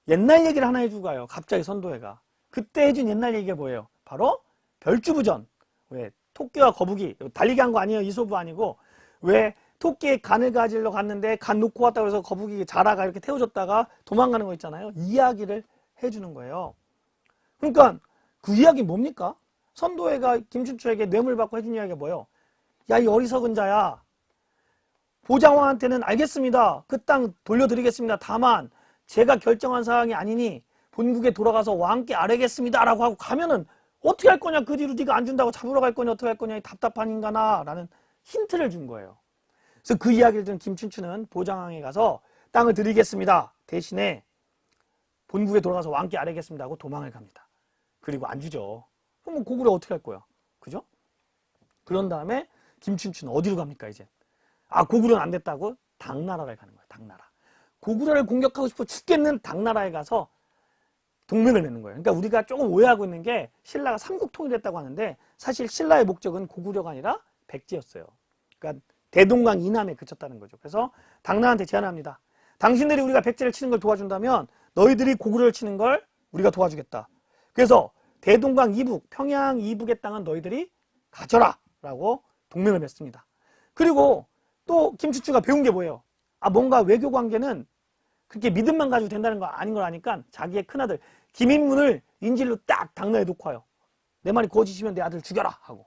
옛날 얘기를 하나 해주고 가요. 갑자기 선도회가. 그때 해준 옛날 얘기가 뭐예요? 바로 별주부전. 왜? 토끼와 거북이. 달리기 한 거 아니에요. 이소부 아니고. 왜? 토끼의 간을 가지러 갔는데 간 놓고 왔다고 해서 거북이 자라가 이렇게 태워줬다가 도망가는 거 있잖아요. 이야기를 해주는 거예요. 그러니까 그 이야기 뭡니까? 선도회가 김춘추에게 뇌물 받고 해준 이야기가 뭐예요? 야, 이 어리석은 자야. 보장왕한테는 알겠습니다. 그 땅 돌려드리겠습니다. 다만 제가 결정한 사항이 아니니 본국에 돌아가서 왕께 아뢰겠습니다. 라고 하고 가면은 어떻게 할 거냐? 그 뒤로 네가 안 준다고 잡으러 갈 거냐? 어떻게 할 거냐? 이 답답한 인간아. 라는 힌트를 준 거예요. 그래서 그 이야기를 들은 김춘추는 보장왕에 가서 땅을 드리겠습니다. 대신에 본국에 돌아가서 왕께 아뢰겠습니다 하고 도망을 갑니다. 그리고 안 주죠. 그럼 고구려 어떻게 할 거야? 그죠? 그런 다음에 김춘추는 어디로 갑니까 이제? 아, 고구려는 안 됐다고? 당나라를 가는 거예요. 당나라. 고구려를 공격하고 싶어 죽겠는 당나라에 가서 동맹을 맺는 거예요. 그러니까 우리가 조금 오해하고 있는 게 신라가 삼국통일했다고 하는데 사실 신라의 목적은 고구려가 아니라 백제였어요. 그러니까 대동강 이남에 그쳤다는 거죠. 그래서 당나라한테 제안합니다. 당신들이 우리가 백제를 치는 걸 도와준다면 너희들이 고구려를 치는 걸 우리가 도와주겠다. 그래서 대동강 이북, 평양 이북의 땅은 너희들이 가져라 라고 동맹을 맺습니다. 그리고 또 김춘추가 배운 게 뭐예요? 아, 뭔가 외교 관계는 그렇게 믿음만 가지고 된다는 거 아닌 걸 아니까 자기의 큰아들 김인문을 인질로 딱 당나라에 놓고 와요. 내 말이 거짓이면 내 아들 죽여라 하고.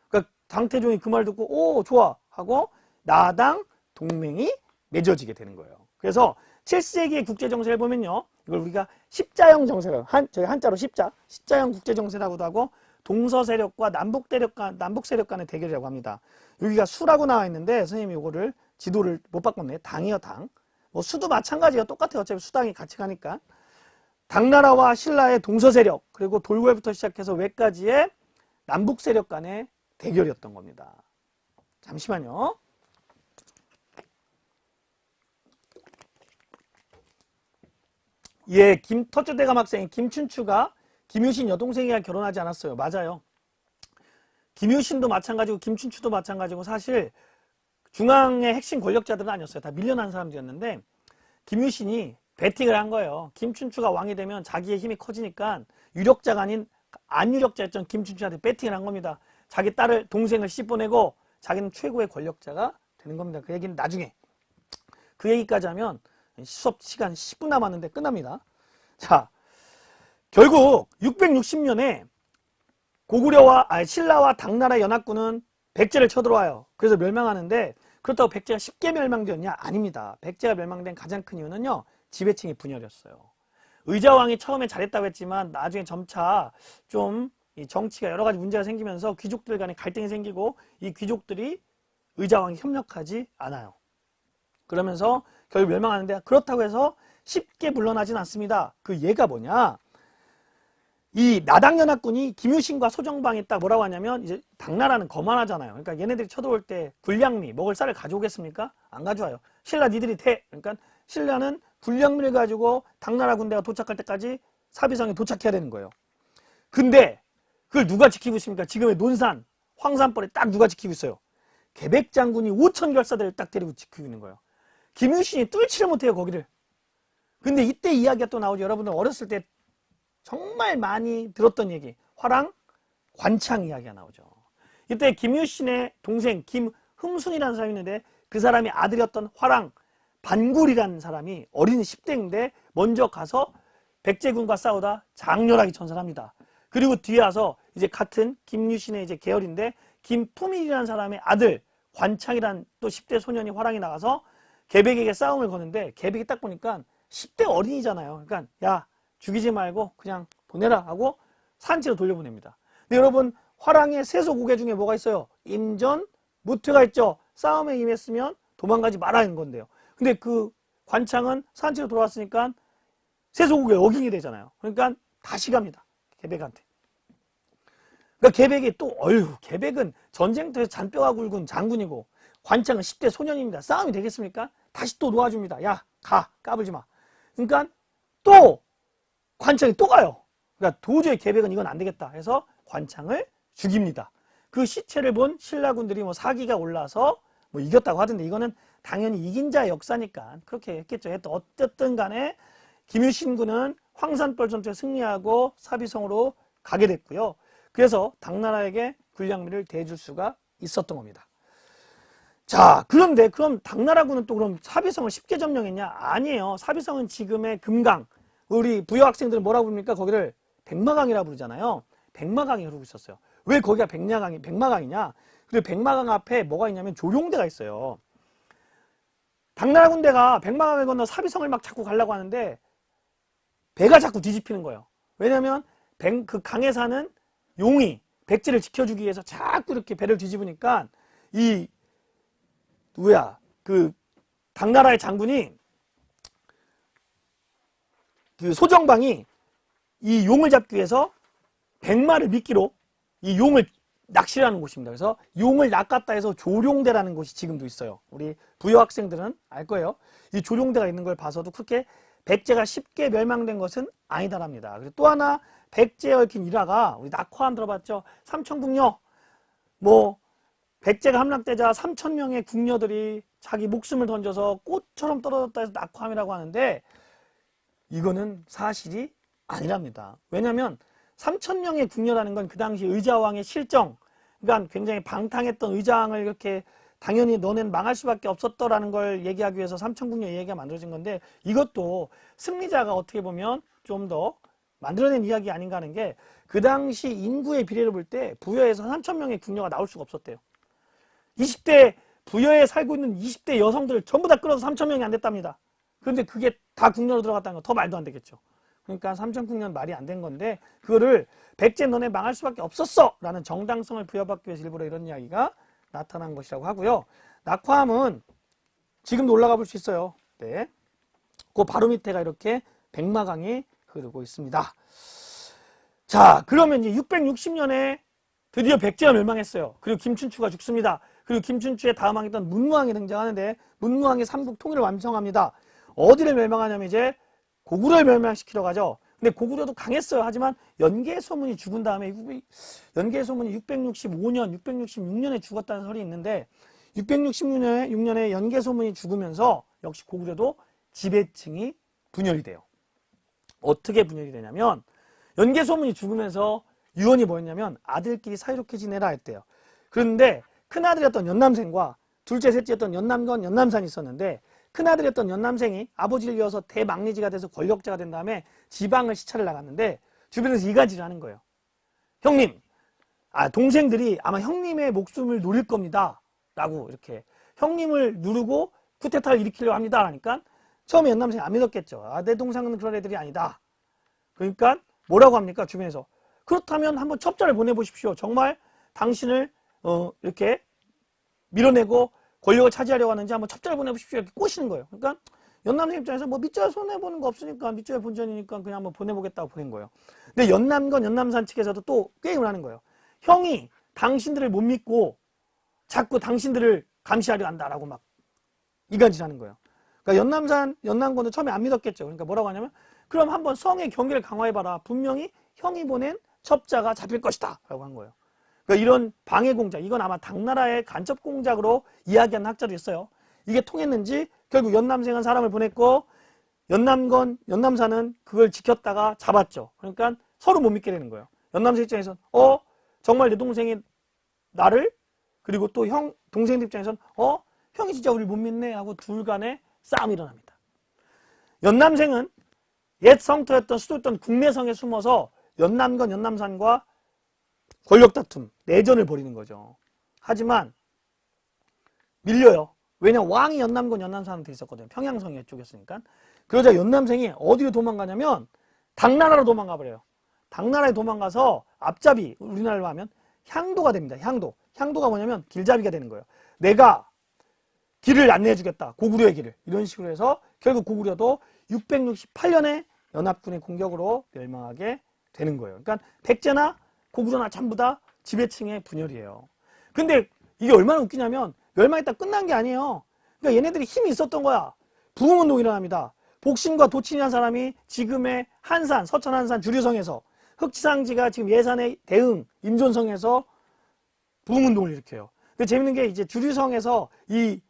그러니까 당태종이 그 말 듣고 오 좋아 하고 나당 동맹이 맺어지게 되는 거예요. 그래서 7세기의 국제정세를 보면요. 이걸 우리가 십자형 정세라고, 저희 한자로 십자형 국제정세라고도 하고 동서세력과 남북세력 간의 대결이라고 합니다. 여기가 수라고 나와 있는데 선생님이 이거를 지도를 못 바꿨네. 당이요, 당. 뭐 수도 마찬가지예요. 똑같아요. 어차피 수당이 같이 가니까. 당나라와 신라의 동서세력 그리고 돌고래부터 시작해서 외까지의 남북세력 간의 대결이었던 겁니다. 잠시만요. 예, 터줏대감 학생인 김춘추가 김유신 여동생이랑 결혼하지 않았어요. 맞아요. 김유신도 마찬가지고 김춘추도 마찬가지고 사실 중앙의 핵심 권력자들은 아니었어요. 다 밀려난 사람들이었는데 김유신이 배팅을 한 거예요. 김춘추가 왕이 되면 자기의 힘이 커지니까 유력자가 아닌 안유력자였던 김춘추한테 배팅을 한 겁니다. 자기 딸을 동생을 씹어내고 자기는 최고의 권력자가 되는 겁니다. 그 얘기는 나중에. 그 얘기까지 하면 수업 시간 10분 남았는데 끝납니다. 자, 결국 660년에 신라와 당나라 연합군은 백제를 쳐들어와요. 그래서 멸망하는데 그렇다고 백제가 쉽게 멸망되었냐? 아닙니다. 백제가 멸망된 가장 큰 이유는요. 지배층의 분열이었어요. 의자왕이 처음에 잘했다고 했지만 나중에 점차 좀 이 정치가 여러 가지 문제가 생기면서 귀족들 간에 갈등이 생기고 이 귀족들이 의자왕이 협력하지 않아요. 그러면서 결국 멸망하는데 그렇다고 해서 쉽게 물러나진 않습니다. 그 예가 뭐냐? 이 나당연합군이 김유신과 소정방이 딱 뭐라고 하냐면 이제 당나라는 거만하잖아요. 그러니까 얘네들이 쳐들어올 때 군량미, 먹을 쌀을 가져오겠습니까? 안 가져와요. 신라 니들이 대. 그러니까 신라는 군량미를 가지고 당나라 군대가 도착할 때까지 사비성에 도착해야 되는 거예요. 근데 그걸 누가 지키고 있습니까? 지금의 논산, 황산벌에 딱 누가 지키고 있어요? 계백 장군이 5천 결사들을 딱 데리고 지키고 있는 거예요. 김유신이 뚫지를 못해요, 거기를. 근데 이때 이야기가 또 나오죠. 여러분들 어렸을 때 정말 많이 들었던 얘기. 화랑 관창 이야기가 나오죠. 이때 김유신의 동생 김흠순이라는 사람이 있는데 그 사람이 아들이었던 화랑 반굴이라는 사람이 어린 10대인데 먼저 가서 백제군과 싸우다 장렬하게 전사합니다. 그리고 뒤에 와서 이제 같은 김유신의 이제 계열인데 김품일이라는 사람의 아들 관창이라는 또 10대 소년이 화랑이 나가서 계백에게 싸움을 거는데 계백이 딱 보니까 10대 어린이잖아요. 그러니까 야 죽이지 말고 그냥 보내라 하고 산지로 돌려보냅니다. 근데 여러분 화랑의 세소고개 중에 뭐가 있어요? 임전, 무퇴가 있죠. 싸움에 임했으면 도망가지 말아야 하는 건데요. 근데 그 관창은 산채로 돌아왔으니까 세소고개 어긴이 되잖아요. 그러니까 다시 갑니다. 계백한테. 그러니까 계백이 또 계백은 전쟁터에서 잔뼈가 굵은 장군이고 관창은 10대 소년입니다. 싸움이 되겠습니까? 다시 또 놓아줍니다. 야, 가, 까불지 마. 그러니까 또 관창이 또 가요. 그러니까 도저히 계백은 이건 안 되겠다 해서 관창을 죽입니다. 그 시체를 본 신라군들이 뭐 사기가 올라서 뭐 이겼다고 하던데 이거는 당연히 이긴 자의 역사니까 그렇게 했겠죠. 어쨌든 간에 김유신군은 황산벌 전투에 승리하고 사비성으로 가게 됐고요. 그래서 당나라에게 군량미를 대줄 수가 있었던 겁니다. 자, 그런데 그럼 당나라군은 또 그럼 사비성을 쉽게 점령했냐? 아니에요. 사비성은 지금의 금강. 우리 부여 학생들은 뭐라고 부릅니까? 거기를 백마강이라고 부르잖아요. 백마강이 흐르고 있었어요. 왜 거기가 백마강이냐? 그리고 백마강 앞에 뭐가 있냐면 조룡대가 있어요. 당나라 군대가 백마강을 건너 사비성을 막 자꾸 가려고 하는데 배가 자꾸 뒤집히는 거예요. 왜냐면 그 강에 사는 용이 백제를 지켜주기 위해서 자꾸 이렇게 배를 뒤집으니까 그 당나라의 장군이 그 소정방이 이 용을 잡기 위해서 백마를 미끼로 이 용을 낚시를 하는 곳입니다. 그래서 용을 낚았다 해서 조룡대라는 곳이 지금도 있어요. 우리 부여 학생들은 알 거예요. 이 조룡대가 있는 걸 봐서도 그렇게 백제가 쉽게 멸망된 것은 아니다랍니다. 그리고 또 하나 백제에 얽힌 일화가 우리 낙화암 들어봤죠? 삼천궁녀. 뭐 백제가 함락되자 3,000명의 궁녀들이 자기 목숨을 던져서 꽃처럼 떨어졌다 해서 낙화암이라고 하는데 이거는 사실이 아니랍니다. 왜냐하면 3,000명의 궁녀라는 건 그 당시 의자왕의 실정, 그러니까 굉장히 방탕했던 의자왕을 이렇게 당연히 너넨 망할 수밖에 없었더라는 걸 얘기하기 위해서 삼천궁녀 얘기가 만들어진 건데 이것도 승리자가 어떻게 보면 좀 더 만들어낸 이야기 아닌가 하는 게 그 당시 인구의 비례를 볼 때 부여에서 3,000명의 궁녀가 나올 수가 없었대요. 20대 부여에 살고 있는 20대 여성들을 전부 다 끌어서 3,000명이 안 됐답니다. 그런데 그게 다 궁녀로 들어갔다는 건 더 말도 안 되겠죠. 그러니까 삼천궁녀는 말이 안 된 건데 그거를 백제 너네 망할 수밖에 없었어 라는 정당성을 부여받기 위해서 일부러 이런 이야기가 나타난 것이라고 하고요. 낙화암은 지금도 올라가 볼 수 있어요. 네. 그 바로 밑에가 이렇게 백마강이 흐르고 있습니다. 자, 그러면 이제 660년에 드디어 백제가 멸망했어요. 그리고 김춘추가 죽습니다. 그리고 김춘추의 다음 왕이던 문무왕이 등장하는데 문무왕이 삼국 통일을 완성합니다. 어디를 멸망하냐면 이제 고구려를 멸망시키러 가죠. 근데 고구려도 강했어요. 하지만 연개소문이 죽은 다음에 연개소문이 665년, 666년에 죽었다는 설이 있는데 666년에 연개소문이 죽으면서 역시 고구려도 지배층이 분열이 돼요. 어떻게 분열이 되냐면 연개소문이 죽으면서 유언이 뭐였냐면 아들끼리 사이좋게 지내라 했대요. 그런데 큰아들이었던 연남생과 둘째, 셋째였던 연남건, 연남산이 있었는데 큰아들이었던 연남생이 아버지를 이어서 대망리지가 돼서 권력자가 된 다음에 지방을 시찰을 나갔는데 주변에서 이간질을 하는 거예요. 형님, 동생들이 아마 형님의 목숨을 노릴 겁니다. 라고 이렇게 형님을 누르고 쿠데타를 일으키려고 합니다. 하니까 처음에 연남생이 안 믿었겠죠. 내 동생은 그런 애들이 아니다. 그러니까 뭐라고 합니까? 주변에서. 그렇다면 한번 첩자를 보내보십시오. 정말 당신을 이렇게 밀어내고 권력을 차지하려고 하는지 한번 첩자를 보내보십시오. 이렇게 꼬시는 거예요. 그러니까 연남생 입장에서 뭐 밑자에 손해보는 거 없으니까 밑자의 본전이니까 그냥 한번 보내보겠다고 보낸 거예요. 근데 연남건, 연남산 측에서도 또 게임을 하는 거예요. 형이 당신들을 못 믿고 자꾸 당신들을 감시하려 한다라고 막 이간질 하는 거예요. 그러니까 연남산, 연남건도 처음에 안 믿었겠죠. 그러니까 뭐라고 하냐면 그럼 한번 성의 경계를 강화해봐라. 분명히 형이 보낸 첩자가 잡힐 것이다. 라고 한 거예요. 그러니까 이런 방해 공작, 이건 아마 당나라의 간첩 공작으로 이야기하는 학자도 있어요. 이게 통했는지 결국 연남생은 사람을 보냈고 연남건, 연남사는 그걸 지켰다가 잡았죠. 그러니까 서로 못 믿게 되는 거예요. 연남생 입장에서는 정말 내 동생이 나를, 그리고 또 동생 입장에서는 형이 진짜 우리를 못 믿네 하고 둘 간에 싸움이 일어납니다. 연남생은 옛 성터였던 수도였던 국내성에 숨어서 연남건, 연남산과 권력 다툼, 내전을 벌이는 거죠. 하지만 밀려요. 왜냐 왕이 연남건, 연남산한테 있었거든요. 평양성에 쪽이었으니까. 그러자 연남생이 어디로 도망가냐면 당나라로 도망가 버려요. 당나라에 도망가서 앞잡이, 우리나라로 하면 향도가 됩니다. 향도. 향도가 뭐냐면 길잡이가 되는 거예요. 내가 길을 안내해주겠다. 고구려의 길을. 이런 식으로 해서 결국 고구려도 668년에 연합군의 공격으로 멸망하게 되는 거예요. 그러니까 백제나 고구려나 전부 다 지배층의 분열이에요. 근데 이게 얼마나 웃기냐면 멸망했다 끝난 게 아니에요. 그러니까 얘네들이 힘이 있었던 거야. 부흥운동이 일어납니다. 복신과 도친이라는 사람이 지금의 한산, 서천 한산 주류성에서, 흑지상지가 지금 예산의 대흥, 임존성에서 부흥운동을 일으켜요. 근데 재밌는 게 이제 주류성에서 이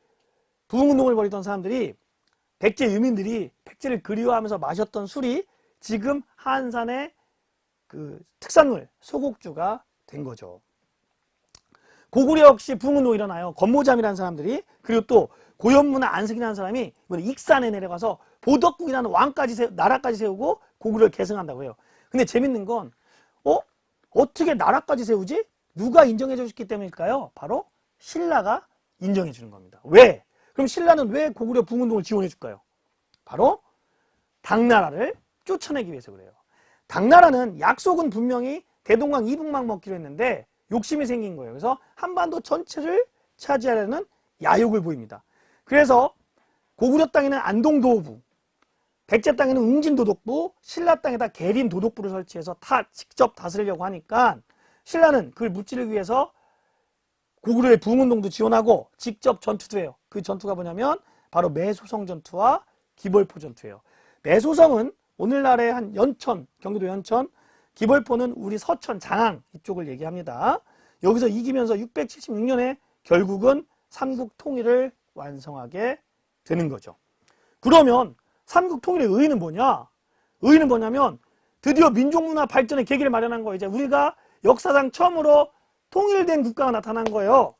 부흥운동을 벌이던 사람들이, 백제 유민들이 백제를 그리워하면서 마셨던 술이 지금 한산의 그 특산물, 소곡주가 된 거죠. 고구려 역시 부흥운동이 일어나요. 건모잠이라는 사람들이. 그리고 또 고연무나 안석이라는 사람이 이번에 익산에 내려가서 보덕국이라는 왕까지 나라까지 세우고 고구려를 계승한다고 해요. 근데 재밌는 건 어떻게 나라까지 세우지? 누가 인정해 줬기 때문일까요? 바로 신라가 인정해 주는 겁니다. 왜? 그럼 신라는 왜 고구려 부흥운동을 지원해 줄까요? 바로 당나라를 쫓아내기 위해서 그래요. 당나라는 약속은 분명히 대동강 이북만 먹기로 했는데 욕심이 생긴 거예요. 그래서 한반도 전체를 차지하려는 야욕을 보입니다. 그래서 고구려 땅에는 안동도호부, 백제 땅에는 웅진도독부, 신라 땅에다 계림도독부를 설치해서 직접 다스리려고 하니까 신라는 그걸 무찌르기 위해서 고구려의 부흥운동도 지원하고 직접 전투도 해요. 그 전투가 뭐냐면 바로 매소성 전투와 기벌포 전투예요. 매소성은 오늘날의 한 연천, 경기도 연천, 기벌포는 우리 서천, 장항 이쪽을 얘기합니다. 여기서 이기면서 676년에 결국은 삼국 통일을 완성하게 되는 거죠. 그러면 삼국 통일의 의의는 뭐냐? 의의는 뭐냐면 드디어 민족문화 발전의 계기를 마련한 거예요. 이제 우리가 역사상 처음으로 통일된 국가가 나타난 거예요.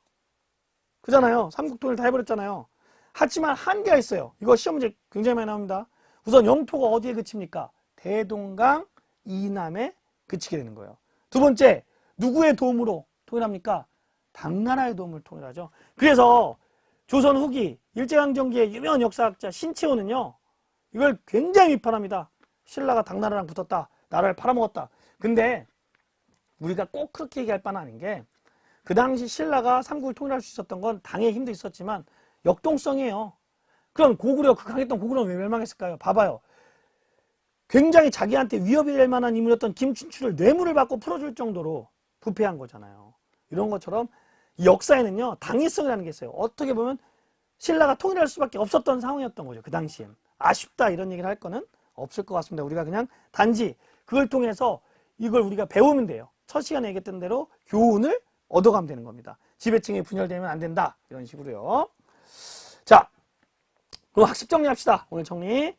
그잖아요. 삼국 통일 다 해버렸잖아요. 하지만 한계가 있어요. 이거 시험 문제 굉장히 많이 나옵니다. 우선 영토가 어디에 그칩니까? 대동강 이남에 그치게 되는 거예요. 두 번째, 누구의 도움으로 통일합니까? 당나라의 도움을 통일하죠. 그래서 조선 후기 일제강점기의 유명한 역사학자 신채호는요, 이걸 굉장히 비판합니다. 신라가 당나라랑 붙었다. 나라를 팔아먹었다. 근데 우리가 꼭 그렇게 얘기할 바는 아닌 게, 그 당시 신라가 삼국을 통일할 수 있었던 건 당의 힘도 있었지만 역동성이에요. 그럼 고구려, 그 강했던 고구려는 왜 멸망했을까요? 봐봐요. 굉장히 자기한테 위협이 될 만한 인물이었던 김춘추를 뇌물을 받고 풀어줄 정도로 부패한 거잖아요. 이런 것처럼 이 역사에는요, 당위성이라는 게 있어요. 어떻게 보면 신라가 통일할 수밖에 없었던 상황이었던 거죠. 그 당시엔. 아쉽다 이런 얘기를 할 거는 없을 것 같습니다. 우리가 그냥 단지 그걸 통해서 이걸 우리가 배우면 돼요. 첫 시간에 얘기했던 대로 교훈을 얻어가면 되는 겁니다. 지배층이 분열되면 안 된다. 이런 식으로요. 자, 그럼 학습 정리합시다. 오늘 정리.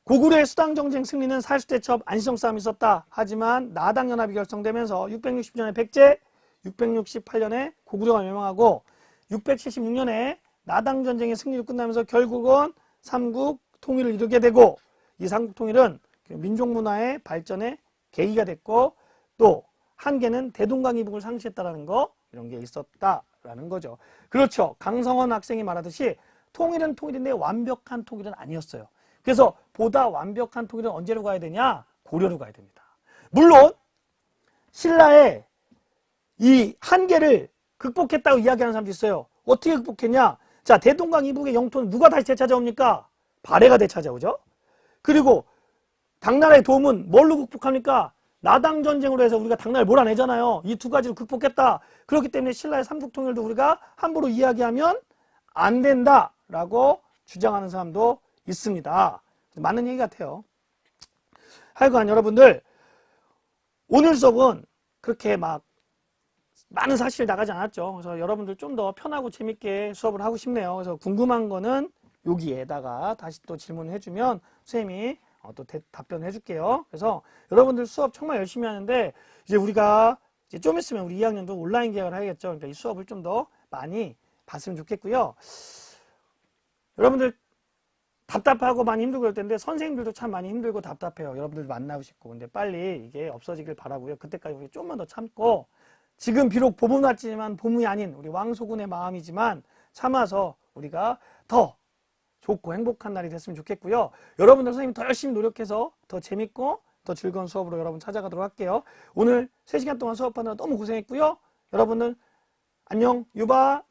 고구려의 수당정쟁 승리는 살수대첩 안시성 싸움이 있었다. 하지만 나당연합이 결성되면서 660년에 백제, 668년에 고구려가 멸망하고 676년에 나당전쟁의 승리로 끝나면서 결국은 삼국 통일을 이루게 되고, 이 삼국 통일은 민족문화의 발전의 계기가 됐고, 또 한계는 대동강 이북을 상실했다라는 거, 이런 게 있었다라는 거죠. 그렇죠. 강성원 학생이 말하듯이 통일은 통일인데 완벽한 통일은 아니었어요. 그래서 보다 완벽한 통일은 언제로 가야 되냐? 고려로 가야 됩니다. 물론 신라의 이 한계를 극복했다고 이야기하는 사람도 있어요. 어떻게 극복했냐? 자, 대동강 이북의 영토는 누가 다시 되찾아옵니까? 발해가 되찾아오죠. 그리고 당나라의 도움은 뭘로 극복합니까? 나당전쟁으로 해서 우리가 당나라를 몰아내잖아요. 이 두 가지로 극복했다. 그렇기 때문에 신라의 삼국통일도 우리가 함부로 이야기하면 안 된다라고 주장하는 사람도 있습니다. 맞는 얘기 같아요. 하여간 여러분들, 오늘 수업은 그렇게 막 많은 사실이 나가지 않았죠. 그래서 여러분들 좀 더 편하고 재밌게 수업을 하고 싶네요. 그래서 궁금한 거는 여기에다가 다시 또 질문을 해주면 선생님이 또 답변을 해줄게요. 그래서 여러분들 수업 정말 열심히 하는데, 이제 우리가 이제 좀 있으면 우리 2학년도 온라인 개학을 하겠죠. 그러니까 이 수업을 좀 더 많이 봤으면 좋겠고요. 여러분들 답답하고 많이 힘들고 그럴 텐데 선생님들도 참 많이 힘들고 답답해요. 여러분들 만나고 싶고. 근데 빨리 이게 없어지길 바라고요. 그때까지 우리 좀만 더 참고, 지금 비록 봄은 왔지만 봄이 아닌 우리 왕소군의 마음이지만 참아서 우리가 더 좋고 행복한 날이 됐으면 좋겠고요. 여러분들 선생님이 더 열심히 노력해서 더 재밌고 더 즐거운 수업으로 여러분 찾아가도록 할게요. 오늘 3시간 동안 수업하느라 너무 고생했고요. 여러분들 안녕, 유바.